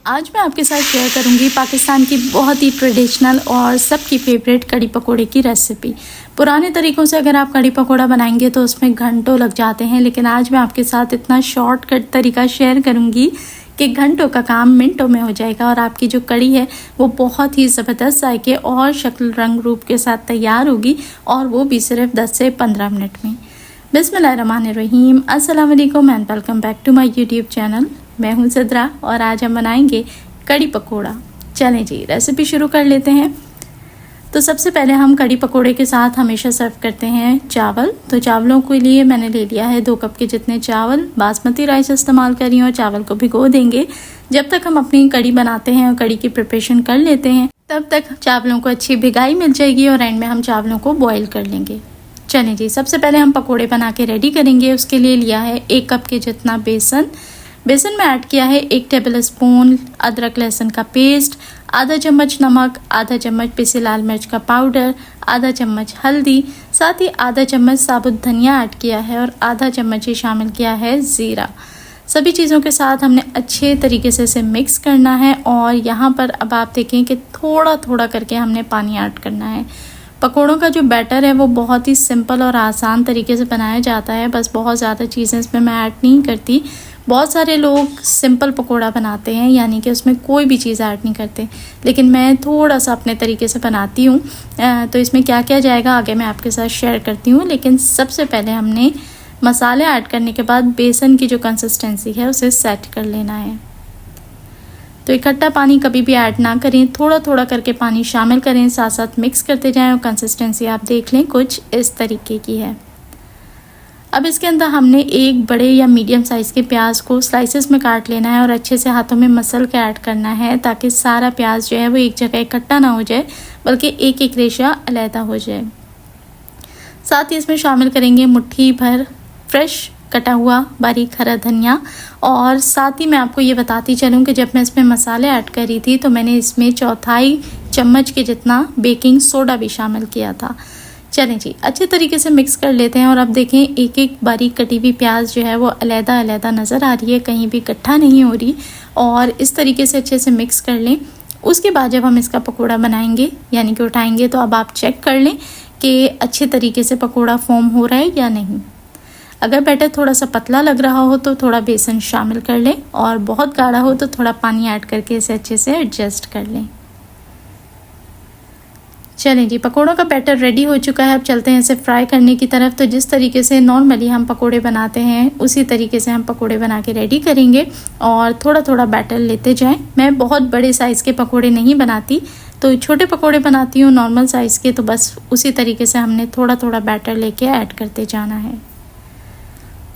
आज मैं आपके साथ शेयर करूंगी पाकिस्तान की बहुत ही ट्रेडिशनल और सबकी फेवरेट कड़ी पकोड़े की रेसिपी। पुराने तरीक़ों से अगर आप कड़ी पकोड़ा बनाएंगे तो उसमें घंटों लग जाते हैं, लेकिन आज मैं आपके साथ इतना शॉर्टकट तरीका शेयर करूंगी कि घंटों का काम मिनटों में हो जाएगा और आपकी जो कड़ी है वो बहुत ही ज़बरदस्त जायके और शक्ल रंग रूप के साथ तैयार होगी, और वो भी सिर्फ 10 से 15 मिनट में। बिस्मिल्लाहिर्रहमानिर्रहीम, अस्सलाम वालेकुम and welcome back to my YouTube channel. मैं हूं सिद्रा और आज हम बनाएंगे कड़ी पकोड़ा। चलें जी, रेसिपी शुरू कर लेते हैं। तो सबसे पहले हम कड़ी पकोड़े के साथ हमेशा सर्व करते हैं चावल। तो चावलों के लिए मैंने ले लिया है 2 कप के जितने चावल। बासमती राइस इस्तेमाल कर रही हूँ। चावल को भिगो देंगे। जब तक हम अपनी कड़ी बनाते हैं और कड़ी की प्रिपरेशन कर लेते हैं तब तक चावलों को अच्छी भिगाई मिल जाएगी और एंड में हम चावलों को बॉईल कर लेंगे। चलें जी, सबसे पहले हम पकोड़े बना के रेडी करेंगे। उसके लिए लिया है 1 कप के जितना बेसन में ऐड किया है 1 टेबल स्पून अदरक लहसुन का पेस्ट, आधा चम्मच नमक, आधा चम्मच पिसी लाल मिर्च का पाउडर, आधा चम्मच हल्दी, साथ ही आधा चम्मच साबुत धनिया ऐड किया है और आधा चम्मच ही शामिल किया है ज़ीरा। सभी चीज़ों के साथ हमने अच्छे तरीके से इसे मिक्स करना है। और यहाँ पर अब आप देखें कि थोड़ा थोड़ा करके हमने पानी ऐड करना है। पकोड़ों का जो बैटर है वो बहुत ही सिंपल और आसान तरीके से बनाया जाता है, बस बहुत ज़्यादा चीज़ें इसमें मैं ऐड नहीं करती। बहुत सारे लोग सिंपल पकोड़ा बनाते हैं, यानी कि उसमें कोई भी चीज़ ऐड नहीं करते, लेकिन मैं थोड़ा सा अपने तरीके से बनाती हूँ। तो इसमें क्या क्या जाएगा आगे मैं आपके साथ शेयर करती हूँ, लेकिन सबसे पहले हमने मसाले ऐड करने के बाद बेसन की जो कंसिस्टेंसी है उसे सेट कर लेना है। तो इकट्ठा पानी कभी भी ऐड ना करें, थोड़ा थोड़ा करके पानी शामिल करें, साथ साथ मिक्स करते जाएं और कंसिस्टेंसी आप देख लें कुछ इस तरीके की है। अब इसके अंदर हमने एक बड़े या मीडियम साइज़ के प्याज को स्लाइसेस में काट लेना है और अच्छे से हाथों में मसल के ऐड करना है, ताकि सारा प्याज जो है वो एक जगह इकट्ठा ना हो जाए, बल्कि एक एक रेशा अलहदा हो जाए। साथ ही इसमें शामिल करेंगे मुट्ठी भर फ्रेश कटा हुआ बारीक हरा धनिया। और साथ ही मैं आपको ये बताती चलूँ कि जब मैं इसमें मसाले ऐड करी थी तो मैंने इसमें 1/4 चम्मच के जितना बेकिंग सोडा भी शामिल किया था। चलें जी, अच्छे तरीके से मिक्स कर लेते हैं। और अब देखें एक एक बारीक कटी हुई प्याज जो है वो अलहदा अलहदा नज़र आ रही है, कहीं भी इकट्ठा नहीं हो रही। और इस तरीके से अच्छे से मिक्स कर लें। उसके बाद जब हम इसका पकोड़ा बनाएंगे यानी कि उठाएंगे, तो अब आप चेक कर लें कि अच्छे तरीके से पकोड़ा फॉर्म हो रहा है या नहीं। अगर बैटर थोड़ा सा पतला लग रहा हो तो थोड़ा बेसन शामिल कर लें, और बहुत गाढ़ा हो तो थोड़ा पानी ऐड करके इसे अच्छे से एडजस्ट कर लें। चलें जी, पकोड़ों का बैटर रेडी हो चुका है। अब चलते हैं इसे फ्राई करने की तरफ। तो जिस तरीके से नॉर्मली हम पकोड़े बनाते हैं उसी तरीके से हम पकोड़े बना के रेडी करेंगे और थोड़ा थोड़ा बैटर लेते जाएं। मैं बहुत बड़े साइज़ के पकोड़े नहीं बनाती, तो छोटे पकोड़े बनाती हूँ नॉर्मल साइज़ के, तो बस उसी तरीके से हमने थोड़ा थोड़ा बैटर लेके ऐड करते जाना है।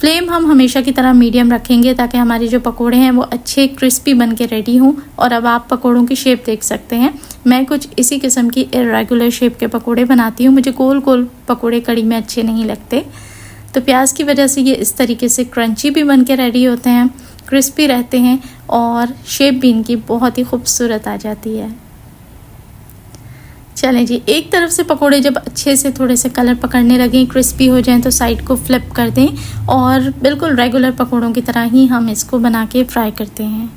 फ्लेम हम हमेशा की तरह मीडियम रखेंगे ताकि हमारे जो पकोड़े हैं वो अच्छे क्रिस्पी बन के रेडी हों। और अब आप पकोड़ों की शेप देख सकते हैं, मैं कुछ इसी किस्म की इरेगुलर शेप के पकोड़े बनाती हूँ। मुझे गोल गोल पकोड़े कड़ी में अच्छे नहीं लगते, तो प्याज की वजह से ये इस तरीके से क्रंची भी बन के रेडी होते हैं, क्रिस्पी रहते हैं और शेप भी इनकी बहुत ही खूबसूरत आ जाती है। चलें जी, एक तरफ से पकोड़े जब अच्छे से थोड़े से कलर पकड़ने लगें, क्रिस्पी हो जाएं, तो साइड को फ्लिप कर दें और बिल्कुल रेगुलर पकोड़ों की तरह ही हम इसको बना के फ्राई करते हैं।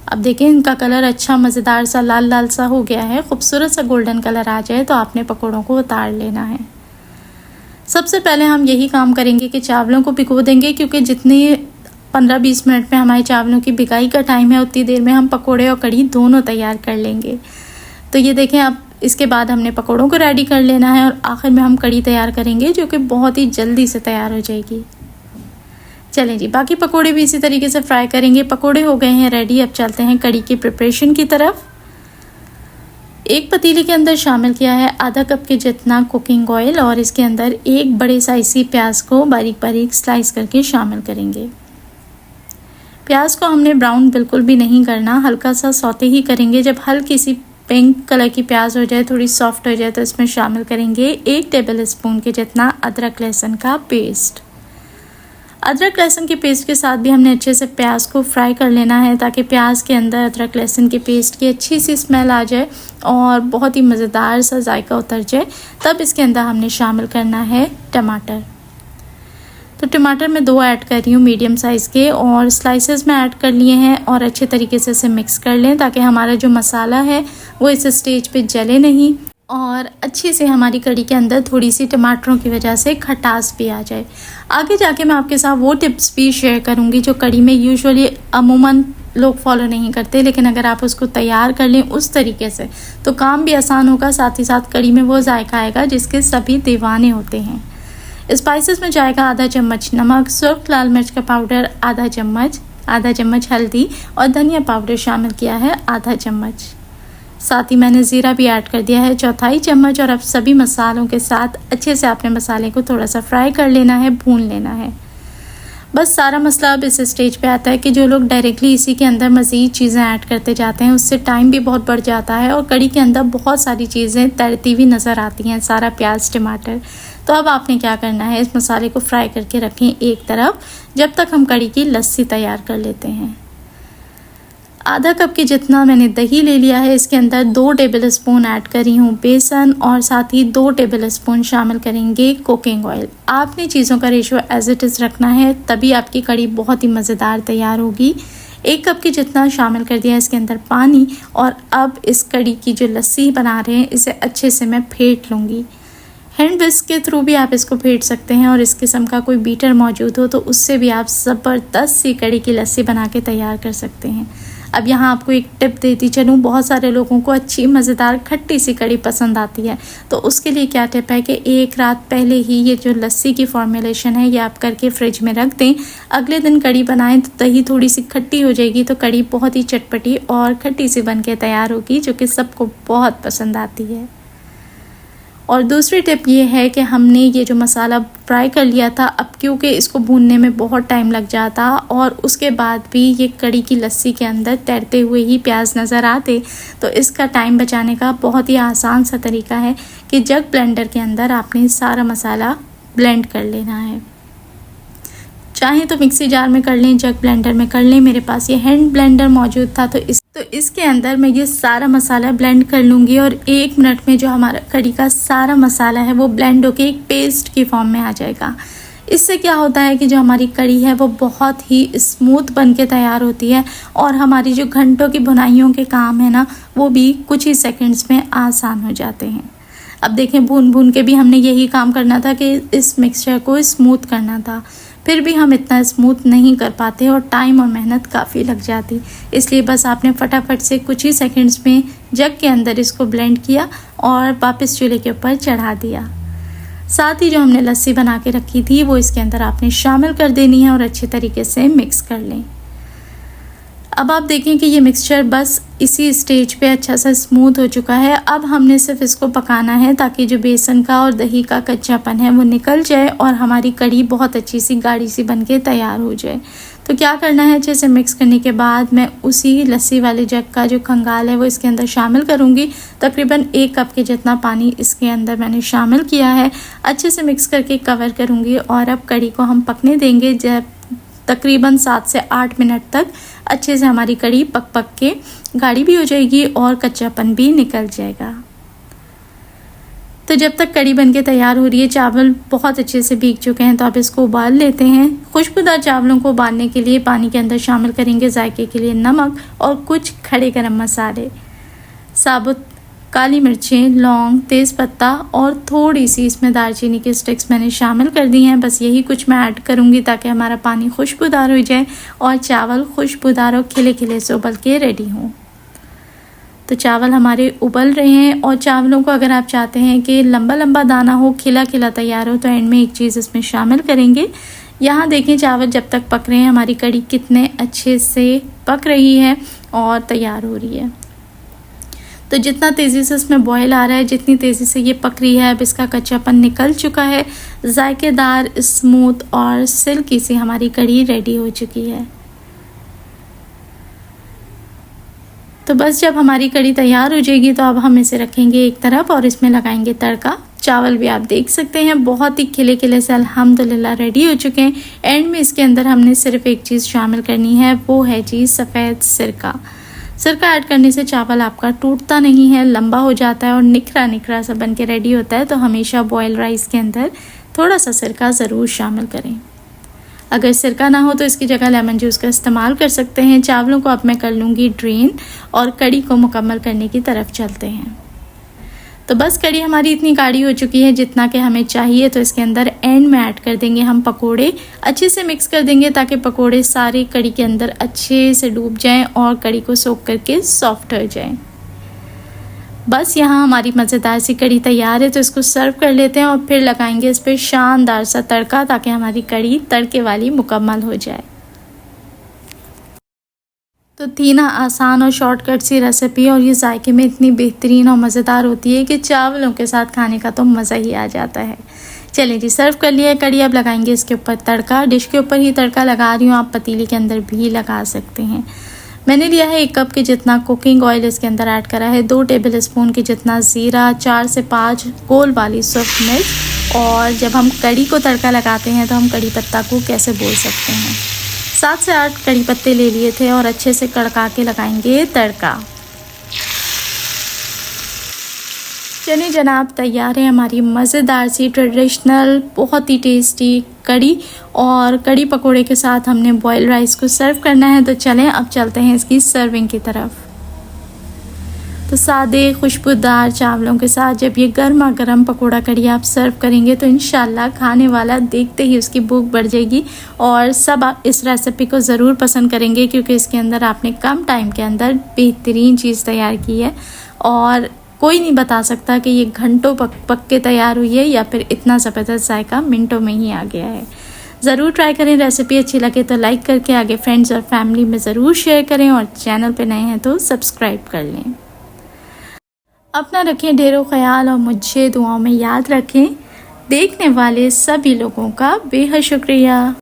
अब देखें इनका कलर अच्छा मज़ेदार सा लाल लाल सा हो गया है, खूबसूरत सा गोल्डन कलर आ जाए तो आपने पकोड़ों को उतार लेना है। सबसे पहले हम यही काम करेंगे कि चावलों को भिगो देंगे, क्योंकि जितनी 15-20 मिनट में हमारे चावलों की भिगाई का टाइम है उतनी देर में हम पकोड़े और कड़ी दोनों तैयार कर लेंगे। तो ये देखें, अब इसके बाद हमने पकोड़ों को रेडी कर लेना है और आखिर में हम कड़ी तैयार करेंगे, जो कि बहुत ही जल्दी से तैयार हो जाएगी। चलें जी, बाकी पकोड़े भी इसी तरीके से फ्राई करेंगे। पकोड़े हो गए हैं रेडी। अब चलते हैं कड़ी की प्रिपरेशन की तरफ। एक पतीले के अंदर शामिल किया है आधा कप के जितना कुकिंग ऑयल और इसके अंदर एक बड़े साइज की प्याज को बारीक बारीक स्लाइस करके शामिल करेंगे। प्याज को हमने ब्राउन बिल्कुल भी नहीं करना, हल्का सा सौते ही करेंगे। जब हल्की सी पिंक कलर की प्याज हो जाए, थोड़ी सॉफ्ट हो जाए, तो इसमें शामिल करेंगे 1 टेबल स्पून के जितना अदरक लहसुन का पेस्ट। अदरक लहसुन के पेस्ट के साथ भी हमने अच्छे से प्याज को फ्राई कर लेना है, ताकि प्याज के अंदर अदरक लहसुन के पेस्ट की अच्छी सी स्मेल आ जाए और बहुत ही मज़ेदार सा जायका उतर जाए। तब इसके अंदर हमने शामिल करना है टमाटर। तो टमाटर मैं 2 ऐड कर रही हूँ मीडियम साइज़ के, और स्लाइसेस में ऐड कर लिए हैं। और अच्छे तरीके से इसे मिक्स कर लें ताकि हमारा जो मसाला है वो इस स्टेज पे जले नहीं और अच्छे से हमारी कड़ी के अंदर थोड़ी सी टमाटरों की वजह से खटास भी आ जाए। आगे जाके मैं आपके साथ वो टिप्स भी शेयर करूँगी जो कड़ी में यूजुअली अमूमन लोग फॉलो नहीं करते, लेकिन अगर आप उसको तैयार कर लें उस तरीके से तो काम भी आसान होगा, साथ ही साथ कड़ी में वो जायका आएगा जिसके सभी दीवाने होते हैं। स्पाइसेस में जाएगा आधा चम्मच नमक, सुर्ख लाल मिर्च का पाउडर आधा चम्मच हल्दी और धनिया पाउडर शामिल किया है आधा चम्मच। साथ ही मैंने ज़ीरा भी ऐड कर दिया है 1/4 चम्मच। और अब सभी मसालों के साथ अच्छे से आपने मसाले को थोड़ा सा फ्राई कर लेना है, भून लेना है। बस सारा मसला अब इस स्टेज पे आता है कि जो लोग डायरेक्टली इसी के अंदर मज़ीद चीज़ें ऐड करते जाते हैं उससे टाइम भी बहुत बढ़ जाता है और कड़ी के अंदर बहुत सारी चीज़ें तैरती हुई नज़र आती हैं, सारा प्याज टमाटर। तो अब आपने क्या करना है, इस मसाले को फ्राई करके रखें एक तरफ जब तक हम कड़ी की लस्सी तैयार कर लेते हैं। आधा कप के जितना मैंने दही ले लिया है, इसके अंदर 2 टेबल स्पून ऐड करी हूँ बेसन और साथ ही 2 टेबल स्पून शामिल करेंगे कुकिंग ऑयल। आपने चीज़ों का रेशो एज इट इज़ रखना है, तभी आपकी कड़ी बहुत ही मज़ेदार तैयार होगी। 1 कप के जितना शामिल कर दिया है इसके अंदर पानी। और अब इस कड़ी की जो लस्सी बना रहे हैं इसे अच्छे से मैं फेंट लूँगी। हैंड विस्क के थ्रू भी आप इसको फेंट सकते हैं और इस किस्म का कोई बीटर मौजूद हो तो उससे भी आप ज़बरदस्त सी कड़ी की लस्सी बना के तैयार कर सकते हैं। अब यहाँ आपको एक टिप देती चलूँ, बहुत सारे लोगों को अच्छी मज़ेदार खट्टी सी कड़ी पसंद आती है, तो उसके लिए क्या टिप है कि एक रात पहले ही ये जो लस्सी की फॉर्मेलेशन है ये आप करके फ्रिज में रख दें। अगले दिन कड़ी बनाएं तो दही थोड़ी सी खट्टी हो जाएगी तो कड़ी बहुत ही चटपटी और खट्टी सी बन के तैयार होगी, जो कि सबको बहुत पसंद आती है। और दूसरी टिप ये है कि हमने ये जो मसाला फ्राई कर लिया था, अब क्योंकि इसको भूनने में बहुत टाइम लग जाता और उसके बाद भी ये कड़ी की लस्सी के अंदर तैरते हुए ही प्याज नज़र आते, तो इसका टाइम बचाने का बहुत ही आसान सा तरीका है कि जग ब्लेंडर के अंदर आपने सारा मसाला ब्लेंड कर लेना है। चाहें तो मिक्सी जार में कर लें, जग ब्लेंडर में कर लें। मेरे पास ये हैंड ब्लेंडर मौजूद था तो इसके अंदर मैं ये सारा मसाला ब्लेंड कर लूँगी और 1 मिनट में जो हमारा कड़ी का सारा मसाला है वो ब्लेंड होके एक पेस्ट की फॉर्म में आ जाएगा। इससे क्या होता है कि जो हमारी कड़ी है वो बहुत ही स्मूथ बन के तैयार होती है और हमारी जो घंटों की बुनाइयों के काम है ना वो भी कुछ ही सेकंड्स में आसान हो जाते हैं। अब देखें, भून भून के भी हमने यही काम करना था कि इस मिक्सचर को स्मूथ करना था, फिर भी हम इतना स्मूथ नहीं कर पाते और टाइम और मेहनत काफ़ी लग जाती। इसलिए बस आपने फटाफट से कुछ ही सेकंड्स में जग के अंदर इसको ब्लेंड किया और वापस चूल्हे के ऊपर चढ़ा दिया। साथ ही जो हमने लस्सी बना के रखी थी वो इसके अंदर आपने शामिल कर देनी है और अच्छे तरीके से मिक्स कर लें। अब आप देखें कि ये मिक्सचर बस इसी स्टेज पे अच्छा सा स्मूथ हो चुका है। अब हमने सिर्फ इसको पकाना है ताकि जो बेसन का और दही का कच्चापन है वो निकल जाए और हमारी कड़ी बहुत अच्छी सी गाढ़ी सी बन के तैयार हो जाए। तो क्या करना है, अच्छे से मिक्स करने के बाद मैं उसी लस्सी वाले जग का जो खंगाल है वो इसके अंदर शामिल करूँगी। तकरीबन 1 कप के जितना पानी इसके अंदर मैंने शामिल किया है। अच्छे से मिक्स करके कवर करूँगी और अब कड़ी को हम पकने देंगे जब तकरीबन 7 से 8 मिनट तक अच्छे से हमारी कड़ी पक के गाढ़ी भी हो जाएगी और कच्चापन भी निकल जाएगा। तो जब तक कड़ी बनके तैयार हो रही है, चावल बहुत अच्छे से भीग चुके हैं तो आप इसको उबाल लेते हैं। खुशबूदार चावलों को उबालने के लिए पानी के अंदर शामिल करेंगे जायके के लिए नमक और कुछ खड़े गरम मसाले, साबुत काली मिर्चें, लौंग, तेज़पत्ता और थोड़ी सी इसमें दालचीनी की स्टिक्स मैंने शामिल कर दी हैं। बस यही कुछ मैं ऐड करूँगी ताकि हमारा पानी खुशबूदार हो जाए और चावल खुशबूदार और खिले खिले से उबल के रेडी हों। तो चावल हमारे उबल रहे हैं और चावलों को अगर आप चाहते हैं कि लंबा लंबा दाना हो, खिला खिला तैयार हो, तो एंड में एक चीज़ इसमें शामिल करेंगे। यहाँ देखें चावल जब तक पक रहे हैं हमारी कड़ी कितने अच्छे से पक रही है और तैयार हो रही है। तो जितना तेज़ी से इसमें बॉयल आ रहा है, जितनी तेज़ी से ये पक रही है, अब इसका कच्चापन निकल चुका है। जायकेदार, स्मूथ और सिल्की सी हमारी कड़ी रेडी हो चुकी है। तो बस जब हमारी कड़ी तैयार हो जाएगी तो अब हम इसे रखेंगे एक तरफ और इसमें लगाएंगे तड़का। चावल भी आप देख सकते हैं बहुत ही खिले खिले से अल्हम्दुलिल्लाह रेडी हो चुके हैं। एंड में इसके अंदर हमने सिर्फ एक चीज़ शामिल करनी है, वो है जी सफ़ेद सिरका। सिरका ऐड करने से चावल आपका टूटता नहीं है, लंबा हो जाता है और निखरा निखरा सा बन के रेडी होता है। तो हमेशा बॉयल राइस के अंदर थोड़ा सा सिरका ज़रूर शामिल करें। अगर सिरका ना हो तो इसकी जगह लेमन जूस का इस्तेमाल कर सकते हैं। चावलों को अब मैं कर लूँगी ड्रेन और कड़ी को मुकम्मल करने की तरफ चलते हैं। तो बस कड़ी हमारी इतनी गाढ़ी हो चुकी है जितना कि हमें चाहिए। तो इसके अंदर एंड में ऐड कर देंगे हम पकोड़े। अच्छे से मिक्स कर देंगे ताकि पकोड़े सारे कड़ी के अंदर अच्छे से डूब जाएं और कड़ी को सोख करके सॉफ्ट हो जाएं। बस यहाँ हमारी मज़ेदार सी कड़ी तैयार है। तो इसको सर्व कर लेते हैं और फिर लगाएंगे इस पर शानदार सा तड़का ताकि हमारी कड़ी तड़के वाली मुकम्मल हो जाए। तो थी ना आसान और शॉर्टकट सी रेसिपी, और ये जायके में इतनी बेहतरीन और मज़ेदार होती है कि चावलों के साथ खाने का तो मज़ा ही आ जाता है। चलिए जी, सर्व कर लिया कड़ी। अब लगाएंगे इसके ऊपर तड़का। डिश के ऊपर ही तड़का लगा रही हूँ, आप पतीली के अंदर भी लगा सकते हैं। मैंने लिया है 1 कप के जितना कुकिंग ऑयल, इसके अंदर ऐड करा है 2 टेबल स्पून के जितना ज़ीरा, 4 से 5 गोल वाली सूर्ख मिर्च। और जब हम कड़ी को तड़का लगाते हैं तो हम कड़ी पत्ता को कैसे बोल सकते हैं। 7 से 8 कड़ी पत्ते ले लिए थे और अच्छे से कड़का के लगाएंगे तड़का। चलिए जनाब, तैयार है हमारी मज़ेदार सी ट्रेडिशनल बहुत ही टेस्टी कड़ी। और कड़ी पकोड़े के साथ हमने बॉयल राइस को सर्व करना है। तो चलें अब चलते हैं इसकी सर्विंग की तरफ। तो सादे खुशबूदार चावलों के साथ जब ये गर्मा गर्म पकोड़ा कड़ी आप सर्व करेंगे तो इंशाल्लाह खाने वाला देखते ही उसकी भूख बढ़ जाएगी। और सब आप इस रेसिपी को ज़रूर पसंद करेंगे क्योंकि इसके अंदर आपने कम टाइम के अंदर बेहतरीन चीज़ तैयार की है। और कोई नहीं बता सकता कि ये घंटों पक के तैयार हुई है या फिर इतना ज़बरदस्त जायका मिनटों में ही आ गया है। ज़रूर ट्राई करें। रेसिपी अच्छी लगे तो लाइक करके आगे फ्रेंड्स और फैमिली में ज़रूर शेयर करें, और चैनल पे नए हैं तो सब्सक्राइब कर लें। अपना रखें ढेरों ख्याल और मुझे दुआओं में याद रखें। देखने वाले सभी लोगों का बेहद शुक्रिया।